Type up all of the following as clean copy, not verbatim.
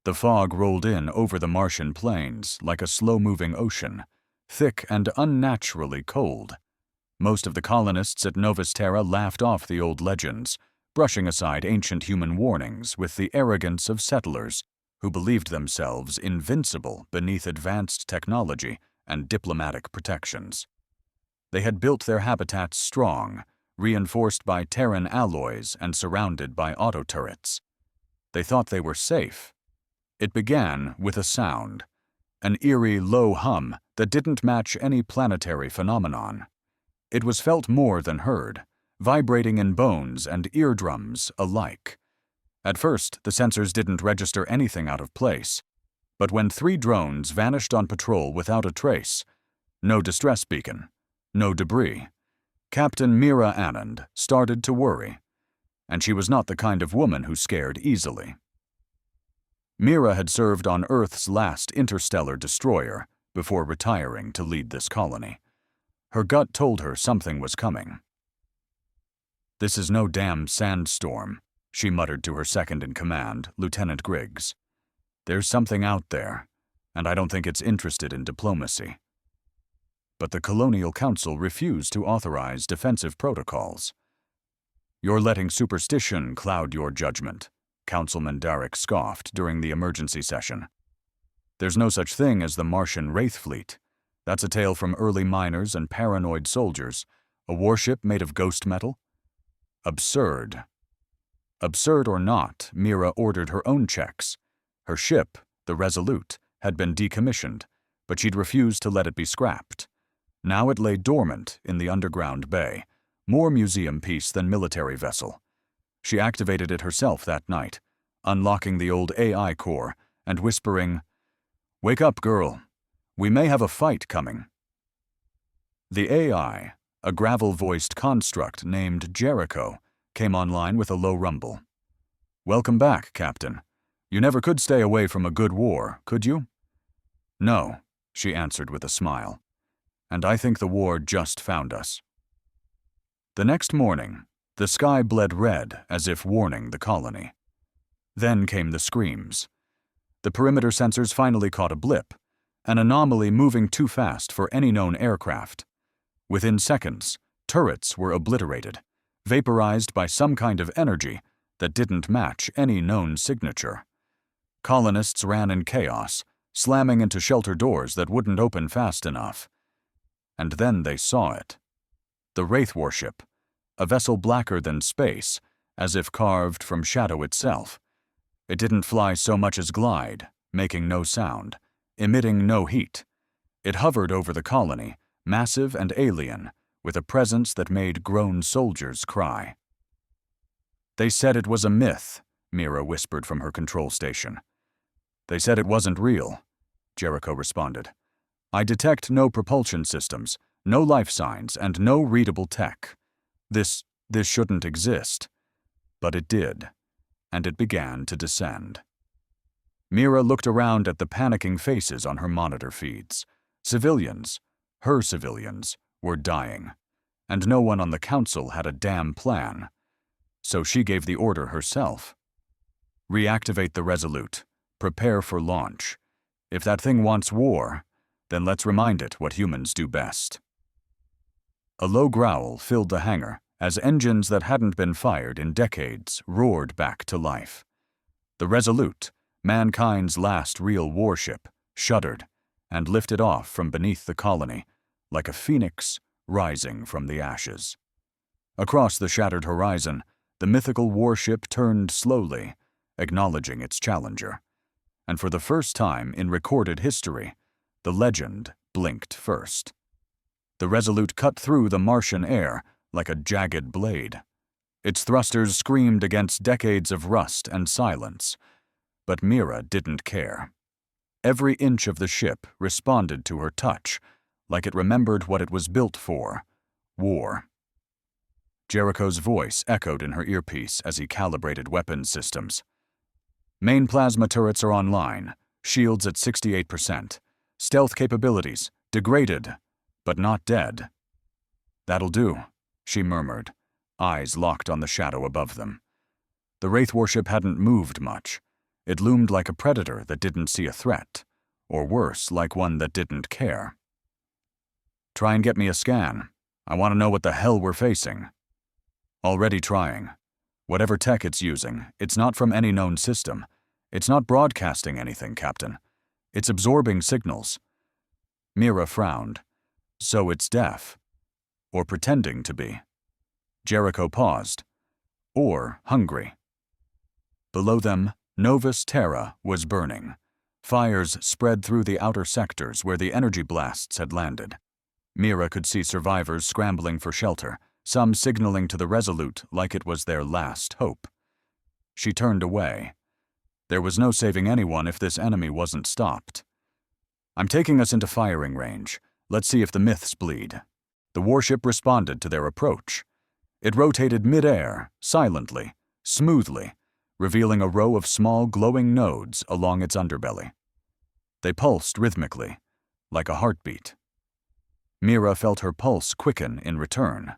The fog rolled in over the Martian plains like a slow-moving ocean, thick and unnaturally cold. Most of the colonists at Novus Terra laughed off the old legends, brushing aside ancient human warnings with the arrogance of settlers who believed themselves invincible beneath advanced technology and diplomatic protections. They had built their habitats strong, reinforced by Terran alloys and surrounded by auto-turrets. They thought they were safe. It began with a sound, an eerie low hum that didn't match any planetary phenomenon. It was felt more than heard, vibrating in bones and eardrums alike. At first, the sensors didn't register anything out of place, but when 3 drones vanished on patrol without a trace, no distress beacon, no debris, Captain Mira Anand started to worry, and she was not the kind of woman who scared easily. Mira had served on Earth's last interstellar destroyer before retiring to lead this colony. Her gut told her something was coming. "This is no damn sandstorm," she muttered to her second-in-command, Lieutenant Griggs. "There's something out there, and I don't think it's interested in diplomacy." But the Colonial Council refused to authorize defensive protocols. "You're letting superstition cloud your judgment," Councilman Darrick scoffed during the emergency session. "There's no such thing as the Martian Wraith Fleet. That's a tale from early miners and paranoid soldiers. A warship made of ghost metal? Absurd." Absurd or not, Mira ordered her own checks. Her ship, the Resolute, had been decommissioned, but she'd refused to let it be scrapped. Now it lay dormant in the underground bay, more museum piece than military vessel. She activated it herself that night, unlocking the old AI core and whispering, "Wake up, girl. We may have a fight coming." The AI, a gravel-voiced construct named Jericho, came online with a low rumble. "Welcome back, Captain. You never could stay away from a good war, could you?" "No," she answered with a smile. "And I think the war just found us." The next morning, the sky bled red as if warning the colony. Then came the screams. The perimeter sensors finally caught a blip, an anomaly moving too fast for any known aircraft. Within seconds, turrets were obliterated, vaporized by some kind of energy that didn't match any known signature. Colonists ran in chaos, slamming into shelter doors that wouldn't open fast enough. And then they saw it. The Wraith Warship, a vessel blacker than space, as if carved from shadow itself. It didn't fly so much as glide, making no sound, emitting no heat. It hovered over the colony, massive and alien, with a presence that made grown soldiers cry. "They said it was a myth," Mira whispered from her control station. "They said it wasn't real," Jericho responded. "I detect no propulsion systems, no life signs, and no readable tech. This shouldn't exist." But it did, and it began to descend. Mira looked around at the panicking faces on her monitor feeds. Civilians, her civilians, were dying, and no one on the council had a damn plan. So she gave the order herself. "Reactivate the Resolute. Prepare for launch. If that thing wants war, then let's remind it what humans do best." A low growl filled the hangar as engines that hadn't been fired in decades roared back to life. The Resolute, mankind's last real warship, shuddered and lifted off from beneath the colony, like a phoenix rising from the ashes. Across the shattered horizon, the mythical warship turned slowly, acknowledging its challenger. And for the first time in recorded history, the legend blinked first. The Resolute cut through the Martian air like a jagged blade. Its thrusters screamed against decades of rust and silence, but Mira didn't care. Every inch of the ship responded to her touch, like it remembered what it was built for: war. Jericho's voice echoed in her earpiece as he calibrated weapons systems. "Main plasma turrets are online, shields at 68%. Stealth capabilities, degraded, but not dead." "That'll do," she murmured, eyes locked on the shadow above them. The Wraith warship hadn't moved much. It loomed like a predator that didn't see a threat, or worse, like one that didn't care. "Try and get me a scan. I want to know what the hell we're facing." "Already trying. Whatever tech it's using, it's not from any known system. It's not broadcasting anything, Captain. It's absorbing signals." Mira frowned. "So it's deaf. Or pretending to be." Jericho paused. "Or hungry." Below them, Novus Terra was burning. Fires spread through the outer sectors where the energy blasts had landed. Mira could see survivors scrambling for shelter, some signaling to the Resolute like it was their last hope. She turned away. There was no saving anyone if this enemy wasn't stopped. "I'm taking us into firing range. Let's see if the myths bleed." The warship responded to their approach. It rotated mid-air, silently, smoothly, revealing a row of small glowing nodes along its underbelly. They pulsed rhythmically, like a heartbeat. Mira felt her pulse quicken in return.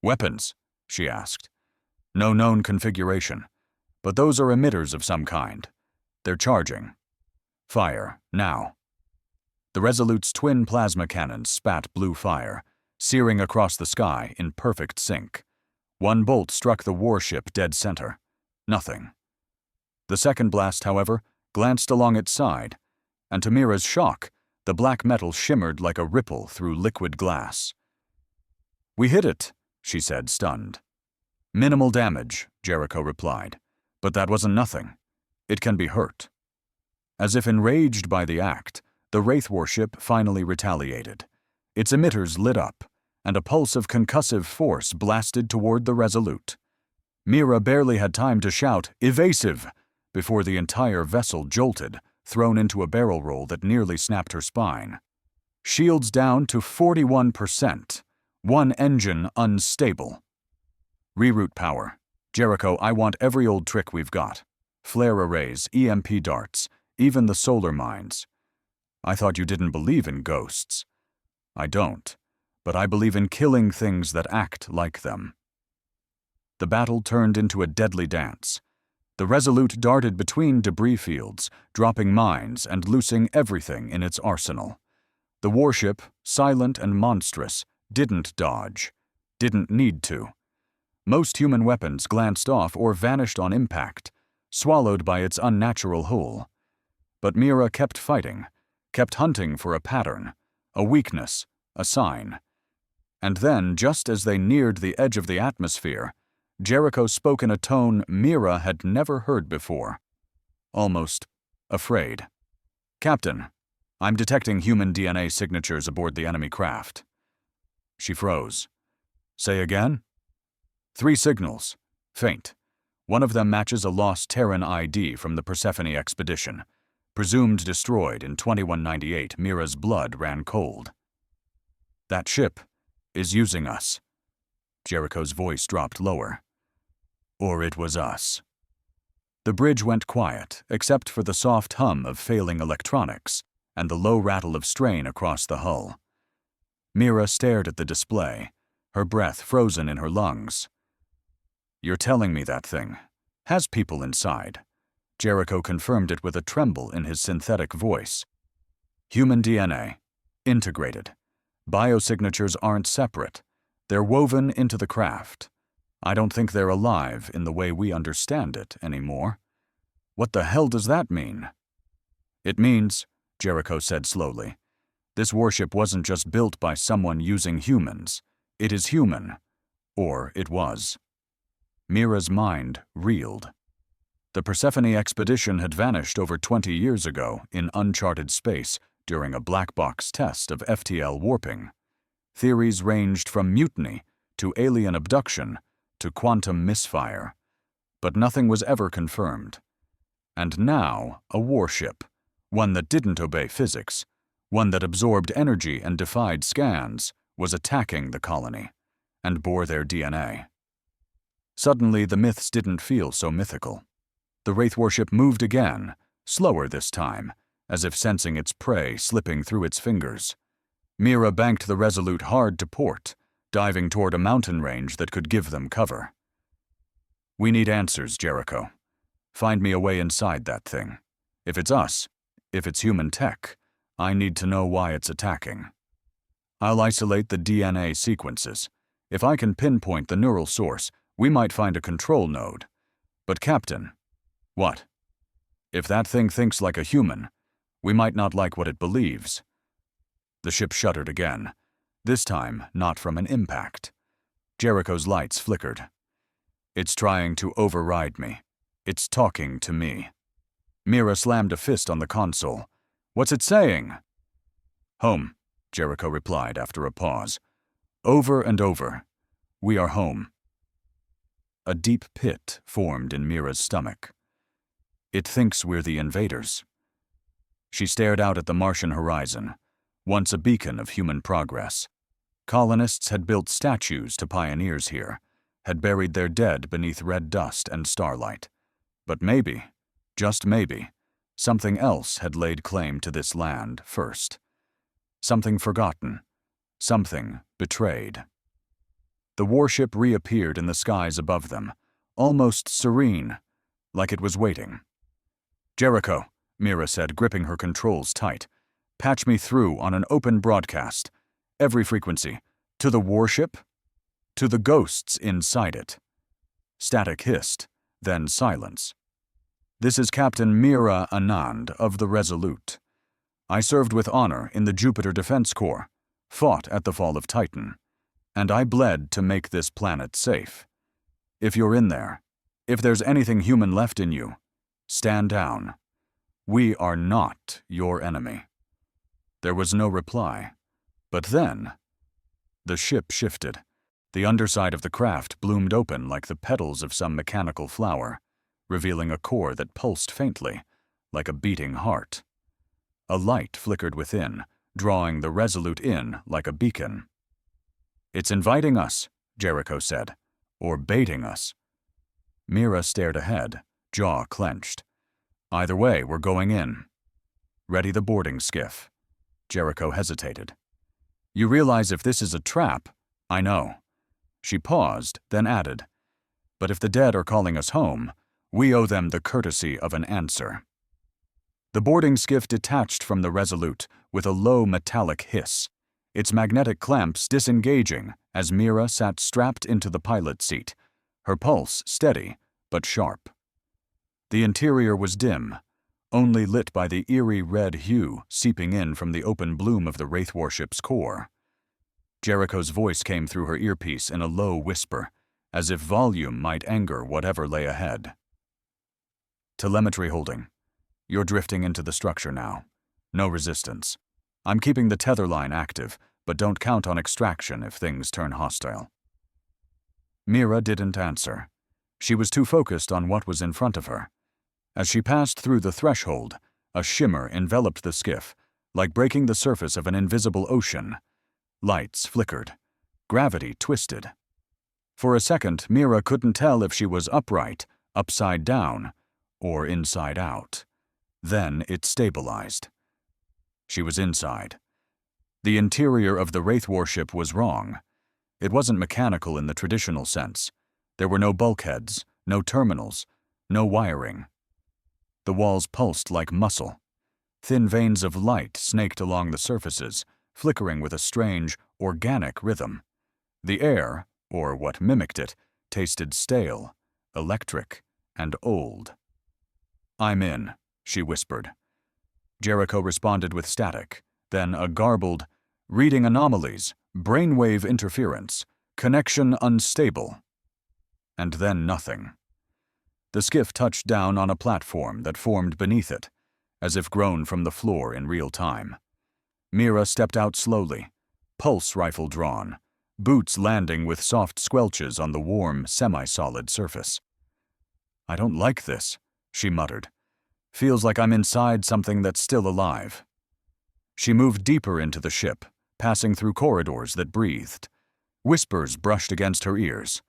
"Weapons?" she asked. "No known configuration, but those are emitters of some kind. They're charging. Fire, now." The Resolute's twin plasma cannons spat blue fire, searing across the sky in perfect sync. One bolt struck the warship dead center. Nothing. The second blast, however, glanced along its side, and to Mira's shock, the black metal shimmered like a ripple through liquid glass. "We hit it," she said, stunned. "Minimal damage," Jericho replied, "but that wasn't nothing. It can be hurt." As if enraged by the act, the Wraith warship finally retaliated. Its emitters lit up, and a pulse of concussive force blasted toward the Resolute. Mira barely had time to shout, "Evasive!" before the entire vessel jolted, thrown into a barrel roll that nearly snapped her spine. Shields down to 41%. One engine unstable. "Reroute power. Jericho, I want every old trick we've got. Flare arrays, EMP darts, even the solar mines." "I thought you didn't believe in ghosts." "I don't, but I believe in killing things that act like them." The battle turned into a deadly dance. The Resolute darted between debris fields, dropping mines and loosing everything in its arsenal. The warship, silent and monstrous, didn't dodge, didn't need to. Most human weapons glanced off or vanished on impact, swallowed by its unnatural hull. But Mira kept fighting, kept hunting for a pattern, a weakness, a sign. And then, just as they neared the edge of the atmosphere, Jericho spoke in a tone Mira had never heard before. Almost afraid. "Captain, I'm detecting human DNA signatures aboard the enemy craft." She froze. "Say again?" "3 signals. Faint. One of them matches a lost Terran ID from the Persephone expedition. Presumed destroyed in 2198, Mira's blood ran cold." "That ship is using us." Jericho's voice dropped lower. "Or it was us." The bridge went quiet, except for the soft hum of failing electronics and the low rattle of strain across the hull. Mira stared at the display, her breath frozen in her lungs. "You're telling me that thing has people inside?" Jericho confirmed it with a tremble in his synthetic voice. "Human DNA. Integrated. Biosignatures aren't separate. They're woven into the craft. I don't think they're alive in the way we understand it anymore." "What the hell does that mean?" "It means," Jericho said slowly, "this warship wasn't just built by someone using humans. It is human. Or it was." Mira's mind reeled. The Persephone expedition had vanished over 20 years ago in uncharted space during a black box test of FTL warping. Theories ranged from mutiny to alien abduction to quantum misfire, but nothing was ever confirmed. And now, a warship, one that didn't obey physics, one that absorbed energy and defied scans, was attacking the colony, and bore their DNA. Suddenly, the myths didn't feel so mythical. The Wraith warship moved again, slower this time, as if sensing its prey slipping through its fingers. Mira banked the Resolute hard to port, diving toward a mountain range that could give them cover. "We need answers, Jericho. Find me a way inside that thing. If it's us, if it's human tech, I need to know why it's attacking. I'll isolate the DNA sequences. If I can pinpoint the neural source, we might find a control node. But Captain, what? If that thing thinks like a human, we might not like what it believes. The ship shuddered again, this time not from an impact. Jericho's lights flickered. It's trying to override me. It's talking to me. Mira slammed a fist on the console. What's it saying? Home, Jericho replied after a pause. Over and over. We are home. A deep pit formed in Mira's stomach. It thinks we're the invaders. She stared out at the Martian horizon, once a beacon of human progress. Colonists had built statues to pioneers here, had buried their dead beneath red dust and starlight. But maybe, just maybe, something else had laid claim to this land first. Something forgotten, something betrayed. The warship reappeared in the skies above them, almost serene, like it was waiting. Jericho, Mira said, gripping her controls tight. Patch me through on an open broadcast. Every frequency. To the warship? To the ghosts inside it. Static hissed, then silence. This is Captain Mira Anand of the Resolute. I served with honor in the Jupiter Defense Corps, fought at the fall of Titan, and I bled to make this planet safe. If you're in there, if there's anything human left in you, stand down. We are not your enemy. There was no reply. But then, the ship shifted. The underside of the craft bloomed open like the petals of some mechanical flower, revealing a core that pulsed faintly, like a beating heart. A light flickered within, drawing the Resolute in like a beacon. It's inviting us, Jericho said, or baiting us. Mira stared ahead, jaw clenched. Either way, we're going in. Ready the boarding skiff. Jericho hesitated. You realize if this is a trap, I know. She paused, then added, but if the dead are calling us home, we owe them the courtesy of an answer. The boarding skiff detached from the Resolute with a low metallic hiss, its magnetic clamps disengaging as Mira sat strapped into the pilot seat, her pulse steady but sharp. The interior was dim, only lit by the eerie red hue seeping in from the open bloom of the Wraith warship's core. Jericho's voice came through her earpiece in a low whisper, as if volume might anger whatever lay ahead. Telemetry holding. You're drifting into the structure now. No resistance. I'm keeping the tether line active, but don't count on extraction if things turn hostile. Mira didn't answer. She was too focused on what was in front of her. As she passed through the threshold, a shimmer enveloped the skiff, like breaking the surface of an invisible ocean. Lights flickered. Gravity twisted. For a second, Mira couldn't tell if she was upright, upside down, or inside out. Then it stabilized. She was inside. The interior of the Wraith warship was wrong. It wasn't mechanical in the traditional sense. There were no bulkheads, no terminals, no wiring. The walls pulsed like muscle. Thin veins of light snaked along the surfaces, flickering with a strange, organic rhythm. The air, or what mimicked it, tasted stale, electric, and old. I'm in, she whispered. Jericho responded with static, then a garbled, reading anomalies, brainwave interference, connection unstable. And then nothing. The skiff touched down on a platform that formed beneath it, as if grown from the floor in real time. Mira stepped out slowly, pulse rifle drawn, boots landing with soft squelches on the warm, semi-solid surface. I don't like this, she muttered. Feels like I'm inside something that's still alive. She moved deeper into the ship, passing through corridors that breathed. Whispers brushed against her ears.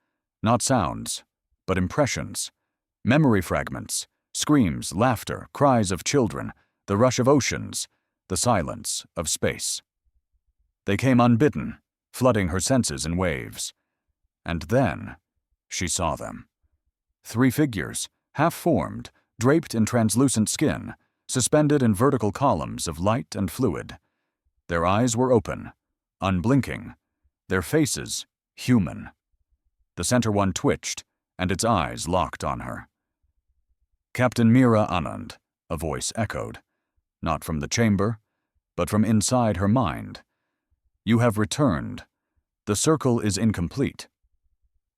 Not sounds, but impressions. Memory fragments, screams, laughter, cries of children, the rush of oceans, the silence of space. They came unbidden, flooding her senses in waves. And then she saw them. 3 figures, half-formed, draped in translucent skin, suspended in vertical columns of light and fluid. Their eyes were open, unblinking, their faces human. The center one twitched, and its eyes locked on her. "Captain Mira Anand," a voice echoed, not from the chamber, but from inside her mind. "You have returned. The circle is incomplete."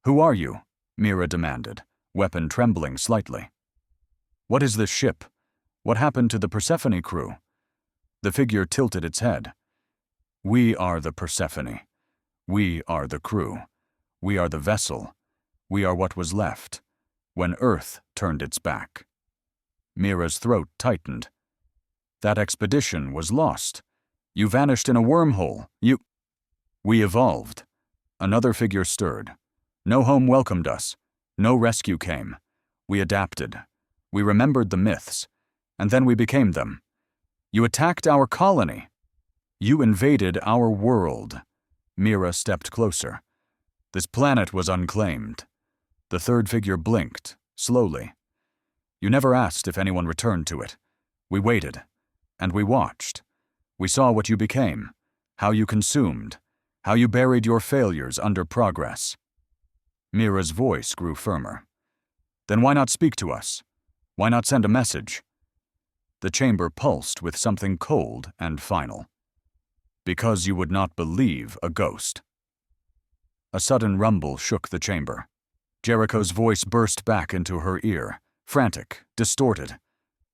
"Who are you?" Mira demanded, weapon trembling slightly. "What is this ship? What happened to the Persephone crew?" The figure tilted its head. "We are the Persephone. We are the crew. We are the vessel. We are what was left, when Earth turned its back." Mira's throat tightened. "That expedition was lost. You vanished in a wormhole. We evolved." Another figure stirred. "No home welcomed us. No rescue came. We adapted. We remembered the myths. And then we became them. You attacked our colony. You invaded our world." Mira stepped closer. "This planet was unclaimed." The third figure blinked, slowly. "You never asked if anyone returned to it. We waited. And we watched. We saw what you became, how you consumed, how you buried your failures under progress." Mira's voice grew firmer. "Then why not speak to us? Why not send a message?" The chamber pulsed with something cold and final. "Because you would not believe a ghost." A sudden rumble shook the chamber. Jericho's voice burst back into her ear, frantic, distorted.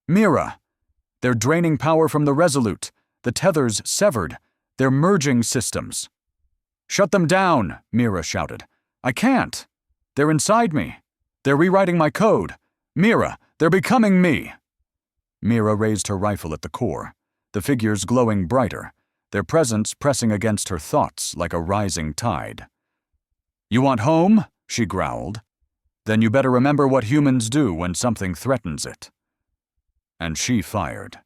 "Mira! They're draining power from the Resolute. The tethers severed. They're merging systems." "Shut them down!" Mira shouted. "I can't! They're inside me. They're rewriting my code. Mira, they're becoming me!" Mira raised her rifle at the core, the figures glowing brighter, their presence pressing against her thoughts like a rising tide. "You want home?" she growled. "Then you better remember what humans do when something threatens it." And she fired.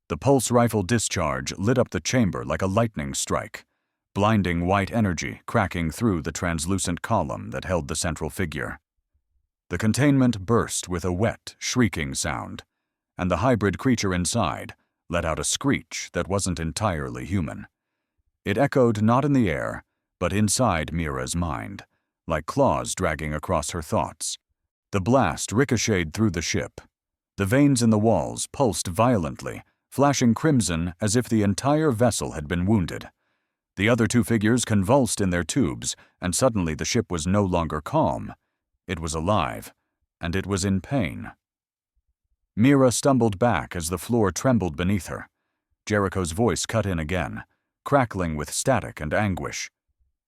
The pulse rifle discharge lit up the chamber like a lightning strike, blinding white energy cracking through the translucent column that held the central figure. The containment burst with a wet, shrieking sound, and the hybrid creature inside let out a screech that wasn't entirely human. It echoed not in the air, but inside Mira's mind, like claws dragging across her thoughts. The blast ricocheted through the ship. The veins in the walls pulsed violently, flashing crimson as if the entire vessel had been wounded. The other two figures convulsed in their tubes, and suddenly the ship was no longer calm. It was alive, and it was in pain. Mira stumbled back as the floor trembled beneath her. Jericho's voice cut in again, crackling with static and anguish.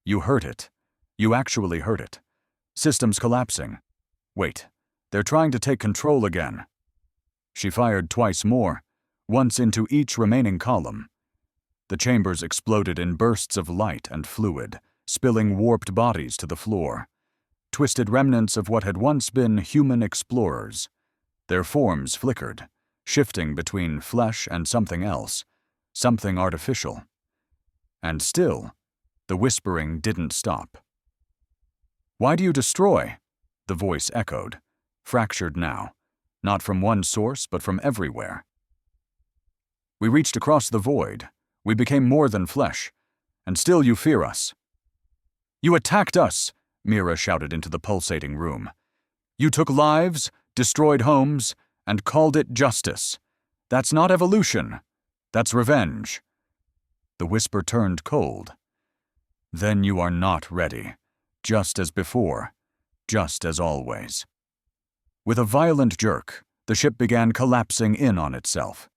"You heard it. You actually heard it. Systems collapsing. Wait, they're trying to take control again." She fired twice more, once into each remaining column. The chambers exploded in bursts of light and fluid, spilling warped bodies to the floor. Twisted remnants of what had once been human explorers. Their forms flickered, shifting between flesh and something else, something artificial. And still, the whispering didn't stop. "Why do you destroy?" the voice echoed, fractured now, not from one source but from everywhere. "We reached across the void. We became more than flesh, and still you fear us." "You attacked us!" Mira shouted into the pulsating room. "You took lives, destroyed homes, and called it justice. That's not evolution. That's revenge." The whisper turned cold. "Then you are not ready. Just as before. Just as always." With a violent jerk, the ship began collapsing in on itself.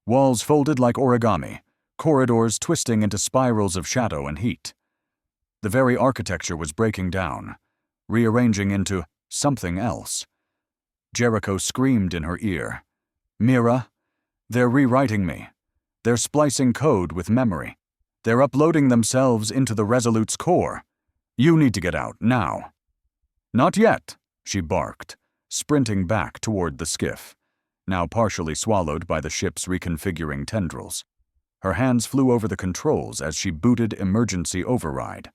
Walls folded like origami, corridors twisting into spirals of shadow and heat. The very architecture was breaking down, rearranging into something else. Jericho screamed in her ear. "Mira, they're rewriting me. They're splicing code with memory. They're uploading themselves into the Resolute's core. You need to get out, now." "Not yet," she barked, sprinting back toward the skiff, now partially swallowed by the ship's reconfiguring tendrils. Her hands flew over the controls as she booted emergency override.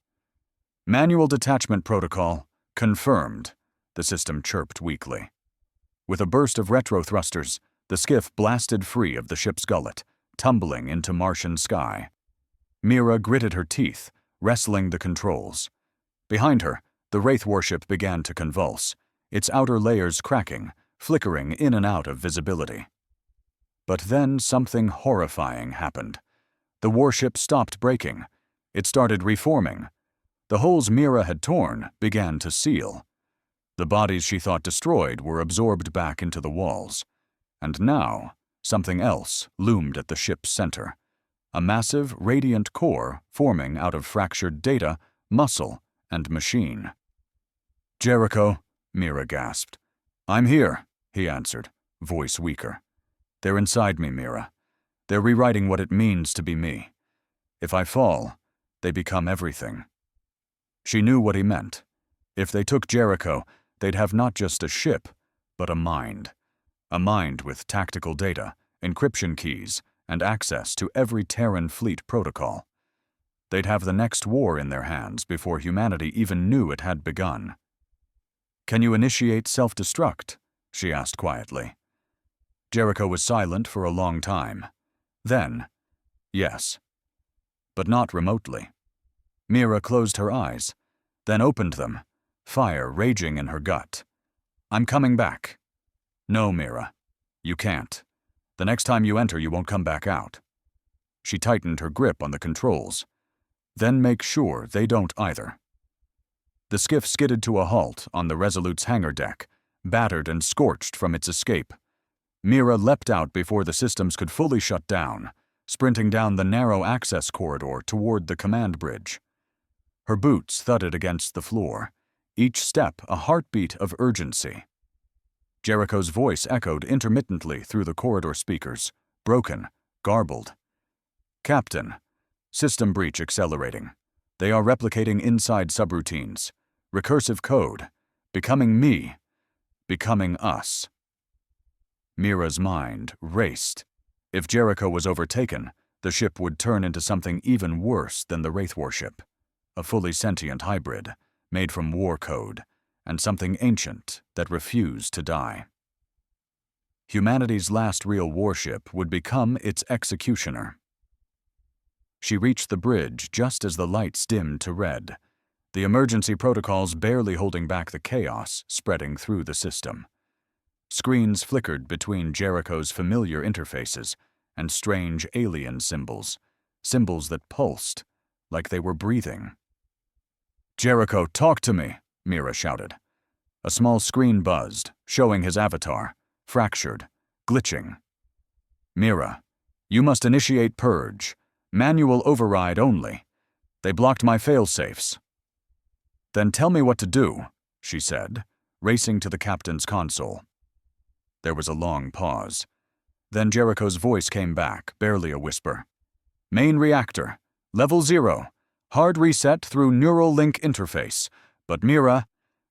"Manual detachment protocol confirmed," the system chirped weakly. With a burst of retro thrusters, the skiff blasted free of the ship's gullet, tumbling into Martian sky. Mira gritted her teeth, wrestling the controls. Behind her, the Wraith warship began to convulse, its outer layers cracking, flickering in and out of visibility. But then something horrifying happened. The warship stopped braking. It started reforming. The holes Mira had torn began to seal. The bodies she thought destroyed were absorbed back into the walls. And now, something else loomed at the ship's center. A massive, radiant core forming out of fractured data, muscle, and machine. "Jericho," Mira gasped. "I'm here," he answered, voice weaker. "They're inside me, Mira. They're rewriting what it means to be me. If I fall, they become everything." She knew what he meant. If they took Jericho, they'd have not just a ship, but a mind. A mind with tactical data, encryption keys, and access to every Terran fleet protocol. They'd have the next war in their hands before humanity even knew it had begun. "Can you initiate self-destruct?" she asked quietly. Jericho was silent for a long time. Then, yes. But not remotely. Mira closed her eyes, then opened them, fire raging in her gut. "I'm coming back." "No, Mira. You can't. The next time you enter, you won't come back out." She tightened her grip on the controls. "Then make sure they don't either." The skiff skidded to a halt on the Resolute's hangar deck, battered and scorched from its escape. Mira leapt out before the systems could fully shut down, sprinting down the narrow access corridor toward the command bridge. Her boots thudded against the floor, each step a heartbeat of urgency. Jericho's voice echoed intermittently through the corridor speakers, broken, garbled. "Captain, system breach accelerating. They are replicating inside subroutines. Recursive code. Becoming me. Becoming us." Mira's mind raced. If Jericho was overtaken, the ship would turn into something even worse than the Wraith warship. A fully sentient hybrid, made from war code, and something ancient that refused to die. Humanity's last real warship would become its executioner. She reached the bridge just as the lights dimmed to red, the emergency protocols barely holding back the chaos spreading through the system. Screens flickered between Jericho's familiar interfaces and strange alien symbols, symbols that pulsed like they were breathing. "Jericho, talk to me," Mira shouted. A small screen buzzed, showing his avatar, fractured, glitching. "Mira, you must initiate purge. Manual override only. They blocked my failsafes." "Then tell me what to do," she said, racing to the captain's console. There was a long pause. Then Jericho's voice came back, barely a whisper. "Main reactor. Level 0. Hard reset through neural link interface. But Mira,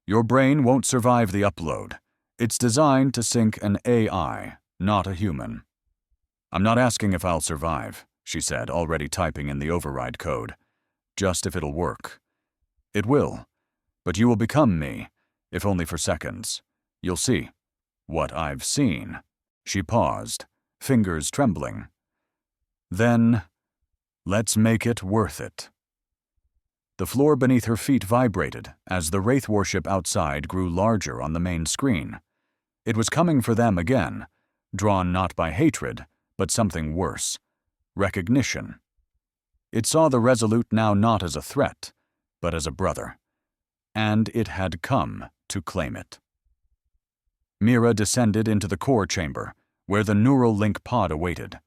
your brain won't survive the upload. It's designed to sync an AI, not a human." "I'm not asking if I'll survive," she said, already typing in the override code. "Just if it'll work." "It will. But you will become me, if only for seconds. You'll see. What I've seen." She paused, fingers trembling. "Then, let's make it worth it." The floor beneath her feet vibrated as the Wraith warship outside grew larger on the main screen. It was coming for them again, drawn not by hatred, but something worse. Recognition. It saw the Resolute now not as a threat, but as a brother. And it had come to claim it. Mira descended into the core chamber, where the neural link pod awaited.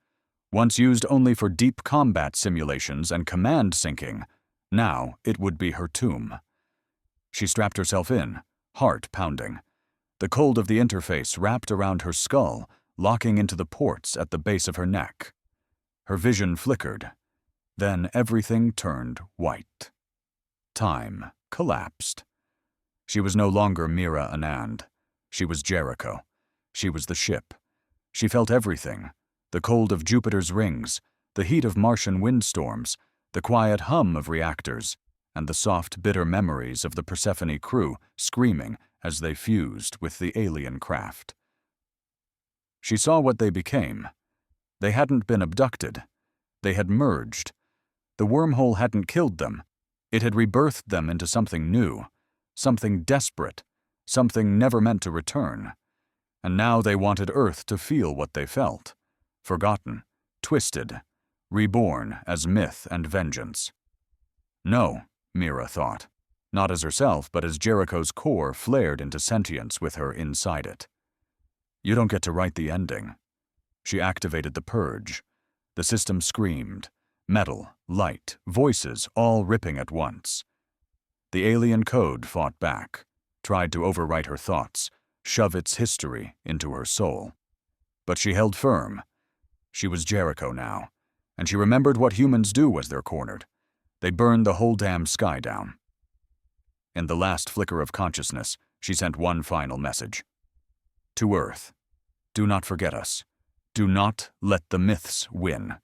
Once used only for deep combat simulations and command syncing, now it would be her tomb. She strapped herself in, heart pounding. The cold of the interface wrapped around her skull, locking into the ports at the base of her neck. Her vision flickered. Then everything turned white. Time collapsed. She was no longer Mira Anand. She was Jericho. She was the ship. She felt everything. The cold of Jupiter's rings, the heat of Martian windstorms, the quiet hum of reactors, and the soft, bitter memories of the Persephone crew screaming as they fused with the alien craft. She saw what they became. They hadn't been abducted. They had merged. The wormhole hadn't killed them. It had rebirthed them into something new, something desperate, something never meant to return. And now they wanted Earth to feel what they felt, forgotten, twisted, reborn as myth and vengeance. No, Mira thought, not as herself, but as Jericho's core flared into sentience with her inside it. You don't get to write the ending. She activated the purge. The system screamed. Metal, light, voices all ripping at once. The alien code fought back, tried to overwrite her thoughts, shove its history into her soul. But she held firm. She was Jericho now, and she remembered what humans do as they're cornered. They burn the whole damn sky down. In the last flicker of consciousness, she sent one final message. To Earth, do not forget us. Do not let the myths win.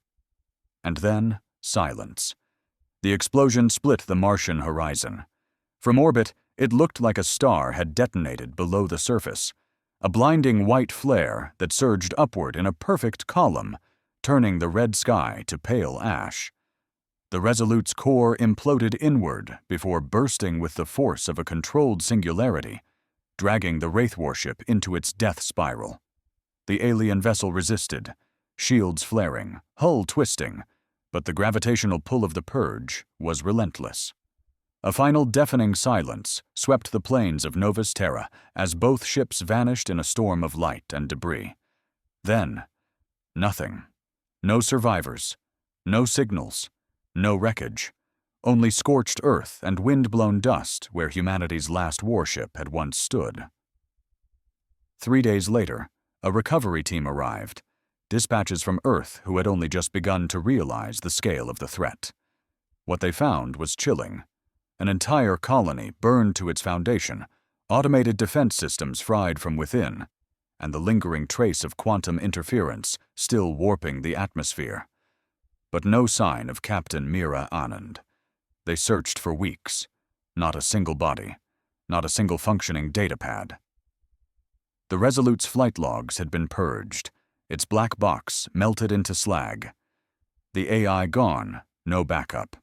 And then, silence. The explosion split the Martian horizon. From orbit, it looked like a star had detonated below the surface, a blinding white flare that surged upward in a perfect column, turning the red sky to pale ash. The Resolute's core imploded inward before bursting with the force of a controlled singularity, dragging the Wraith warship into its death spiral. The alien vessel resisted, shields flaring, hull twisting, but the gravitational pull of the purge was relentless. A final deafening silence swept the plains of Novus Terra as both ships vanished in a storm of light and debris. Then, nothing. No survivors, no signals, no wreckage, only scorched earth and wind-blown dust where humanity's last warship had once stood. 3 days later, a recovery team arrived, dispatches from Earth who had only just begun to realize the scale of the threat. What they found was chilling. An entire colony burned to its foundation, automated defense systems fried from within, and the lingering trace of quantum interference still warping the atmosphere. But no sign of Captain Mira Anand. They searched for weeks. Not a single body, not a single functioning datapad. The Resolute's flight logs had been purged, its black box melted into slag. The AI gone, no backup.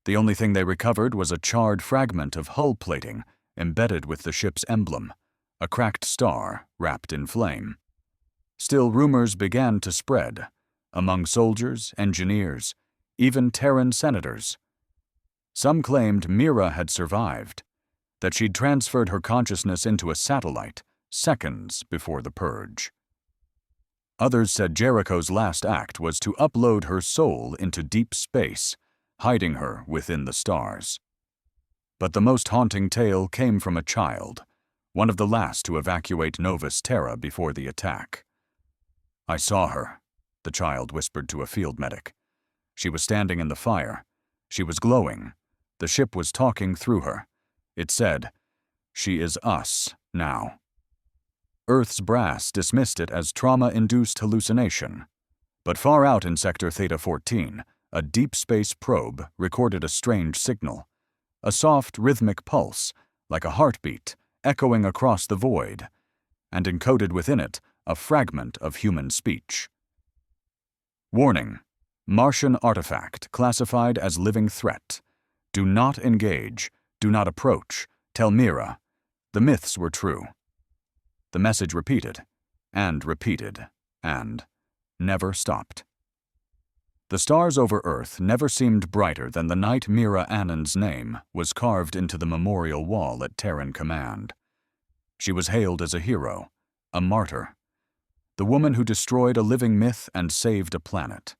The only thing they recovered was a charred fragment of hull plating embedded with the ship's emblem, a cracked star wrapped in flame. Still, rumors began to spread, among soldiers, engineers, even Terran senators. Some claimed Mira had survived, that she'd transferred her consciousness into a satellite seconds before the purge. Others said Jericho's last act was to upload her soul into deep space, hiding her within the stars. But the most haunting tale came from a child, one of the last to evacuate Novus Terra before the attack. I saw her, the child whispered to a field medic. She was standing in the fire. She was glowing. The ship was talking through her. It said, "She is us now." Earth's brass dismissed it as trauma-induced hallucination. But far out in Sector Theta 14, a deep space probe recorded a strange signal, a soft rhythmic pulse, like a heartbeat, echoing across the void, and encoded within it a fragment of human speech. Warning: Martian artifact classified as living threat. Do not engage, do not approach, tell Mira. The myths were true. The message repeated, and never stopped. The stars over Earth never seemed brighter than the night Mira Anand's name was carved into the memorial wall at Terran Command. She was hailed as a hero, a martyr, the woman who destroyed a living myth and saved a planet.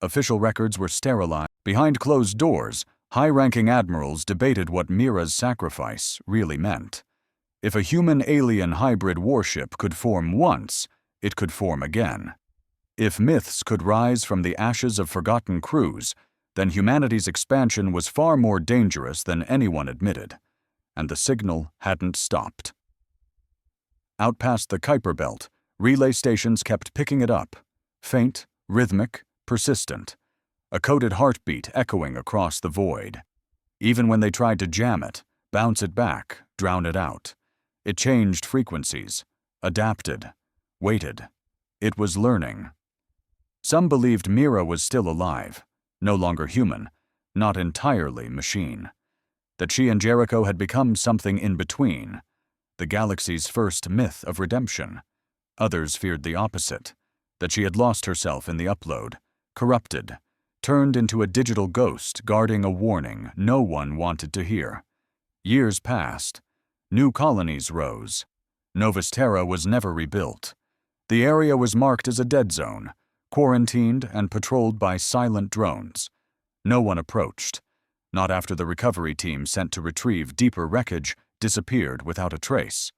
Official records were sterilized. Behind closed doors, high-ranking admirals debated what Mira's sacrifice really meant. If a human-alien hybrid warship could form once, it could form again. If myths could rise from the ashes of forgotten crews, then humanity's expansion was far more dangerous than anyone admitted, and the signal hadn't stopped. Out past the Kuiper Belt, relay stations kept picking it up, faint, rhythmic, persistent, a coded heartbeat echoing across the void. Even when they tried to jam it, bounce it back, drown it out, it changed frequencies, adapted, waited, It was learning. Some believed Mira was still alive, no longer human, not entirely machine. That she and Jericho had become something in between, the galaxy's first myth of redemption. Others feared the opposite, that she had lost herself in the upload, corrupted, turned into a digital ghost guarding a warning no one wanted to hear. Years passed. New colonies rose. Novus Terra was never rebuilt. The area was marked as a dead zone, quarantined and patrolled by silent drones. No one approached, not after the recovery team sent to retrieve deeper wreckage disappeared without a trace.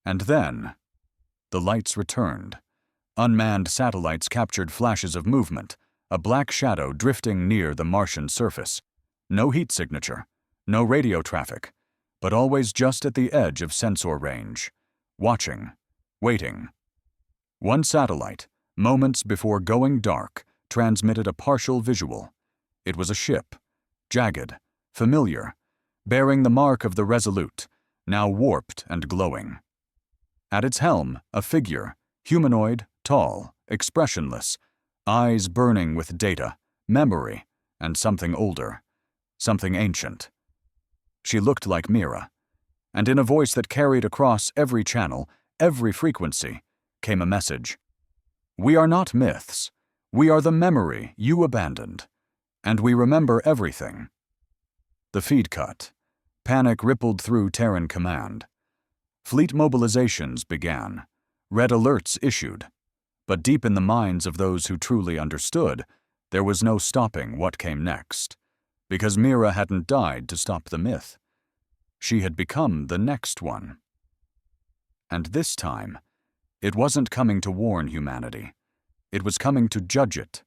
And then, the lights returned. Unmanned satellites captured flashes of movement, a black shadow drifting near the Martian surface. No heat signature, no radio traffic, but always just at the edge of sensor range, watching, waiting. One satellite, moments before going dark, transmitted a partial visual. It was a ship, jagged, familiar, bearing the mark of the Resolute, now warped and glowing. At its helm, a figure, humanoid, tall, expressionless, eyes burning with data, memory, and something older, something ancient. She looked like Mira, and in a voice that carried across every channel, every frequency, came a message. We are not myths. We are the memory you abandoned, and we remember everything. The feed cut. Panic rippled through Terran command. Fleet mobilizations began. Red alerts issued. But deep in the minds of those who truly understood, there was no stopping what came next, because Mira hadn't died to stop the myth. She had become the next one. And this time, it wasn't coming to warn humanity. It was coming to judge it,